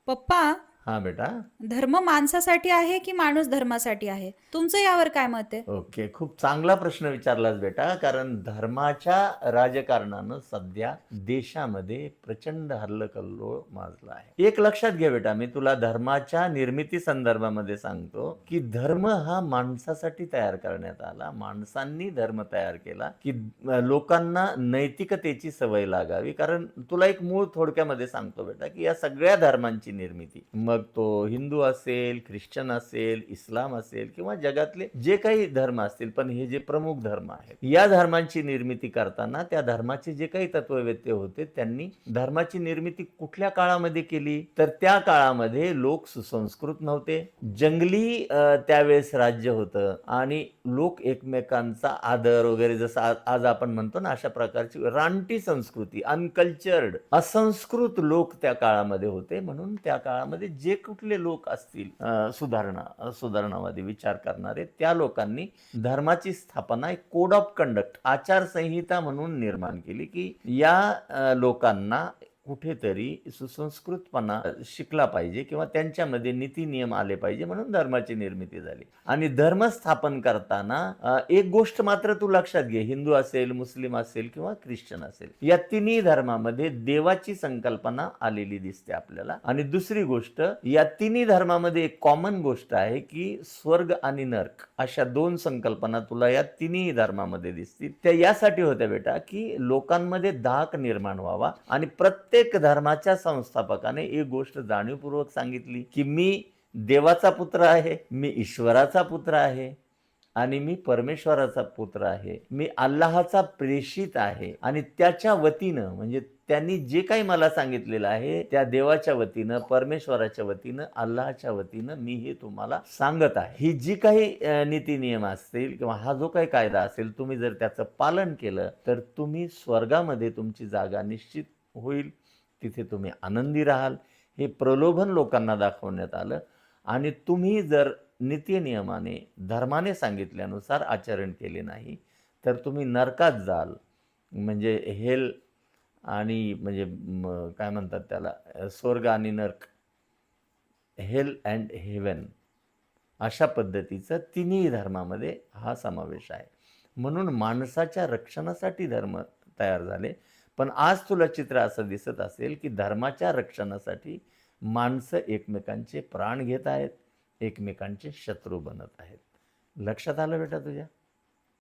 पप्पा, हा बेटा. धर्म माणसासाठी आहे की माणूस धर्मासाठी आहे? तुमचं यावर काय मत आहे? ओके, खूप चांगला प्रश्न विचारलास बेटा. कारण धर्माच्या राजकारणानं सध्या देशामध्ये प्रचंड हल्लकल्लोळ माजला आहे. एक लक्षात घे बेटा, मी तुला धर्माच्या निर्मिती संदर्भामध्ये सांगतो की धर्म हा माणसासाठी तयार करण्यात आला. माणसांनी धर्म तयार केला की लोकांना नैतिकतेची सवय लागावी. कारण तुला एक मूळ थोडक्यामध्ये सांगतो बेटा की या सगळ्या धर्मांची निर्मिती, मग तो हिंदू असेल, ख्रिश्चन असेल, इस्लाम असेल किंवा जगातले जे काही धर्म असतील, पण हे जे प्रमुख धर्म आहेत, या धर्मांची निर्मिती करताना त्या धर्माचे जे काही तत्ववेत्ते होते त्यांनी धर्माची निर्मिती कुठल्या काळामध्ये केली, तर त्या काळामध्ये लोक सुसंस्कृत नव्हते, जंगली त्यावेळेस राज्य होतं आणि लोक एकमेकांचा आदर वगैरे जसं आज आपण म्हणतो ना, अशा प्रकारची रानटी संस्कृती, अनकल्चर्ड, असंस्कृत लोक त्या काळामध्ये होते. म्हणून त्या काळामध्ये जे कुठले लोक असतील सुधारणावादी विचार करणारे, त्या लोकांनी धर्माची स्थापना एक कोड ऑफ कंडक्ट, आचारसंहिता म्हणून निर्माण केली की या लोकांना कुठेतरी सुसंस्कृतपणा शिकला पाहिजे किंवा त्यांच्यामध्ये नीती नियम आले पाहिजे, म्हणून धर्माची निर्मिती झाली. आणि धर्म स्थापन करताना एक गोष्ट मात्र तू लक्षात घे, हिंदू असेल, मुस्लिम असेल किंवा ख्रिश्चन असेल, या तिन्ही धर्मामध्ये देवाची संकल्पना आलेली दिसते आपल्याला. आणि दुसरी गोष्ट, या तिन्ही धर्मामध्ये एक कॉमन गोष्ट आहे की स्वर्ग आणि नरक अशा दोन संकल्पना तुला या तिन्ही धर्मामध्ये दिसतील. त्या यासाठी होत्या बेटा की लोकांमध्ये धाक निर्माण व्हावा. आणि प्रत्येक धर्माच्या संस्थापकाने एक गोष्ट जाणीवपूर्वक सांगितली की मी देवाचा पुत्र आहे, मी ईश्वराचा पुत्र आहे आणि मी परमेश्वराचा पुत्र आहे, मी अल्लाहचा प्रेषित आहे आणि त्याच्या वतीनं, म्हणजे त्यांनी जे काही मला सांगितलेलं आहे त्या देवाच्या वतीनं, परमेश्वराच्या वतीनं, अल्लाहच्या वतीनं मी हे तुम्हाला सांगत आहे. ही जी काही नीती नियम असतील किंवा हा जो काही कायदा असेल, तुम्ही जर त्याचं पालन केलं तर तुम्ही स्वर्गामध्ये तुमची जागा निश्चित होईल, तिथे तुम्ही आनंदी राहाल. हे प्रलोभन लोकांना दाखवण्यात आलं. आणि तुम्ही जर नित्यनियमाने, धर्माने सांगितल्यानुसार आचरण केले नाही तर तुम्ही नरकात जाल, म्हणजे हेल, आणि म्हणजे काय म्हणतात त्याला, स्वर्ग आणि नरक, हेल अँड हेवन, अशा पद्धतीचं तिन्ही धर्मामध्ये हा समावेश आहे. म्हणून माणसाच्या रक्षणासाठी धर्म तयार झाले. पण आज तुला चित्र असं दिसत असेल की धर्माच्या रक्षणासाठी माणसं एकमेकांचे प्राण घेत आहेत, एकमेकांचे शत्रू बनत आहेत. लक्षात आलं बेटा तुझ्या?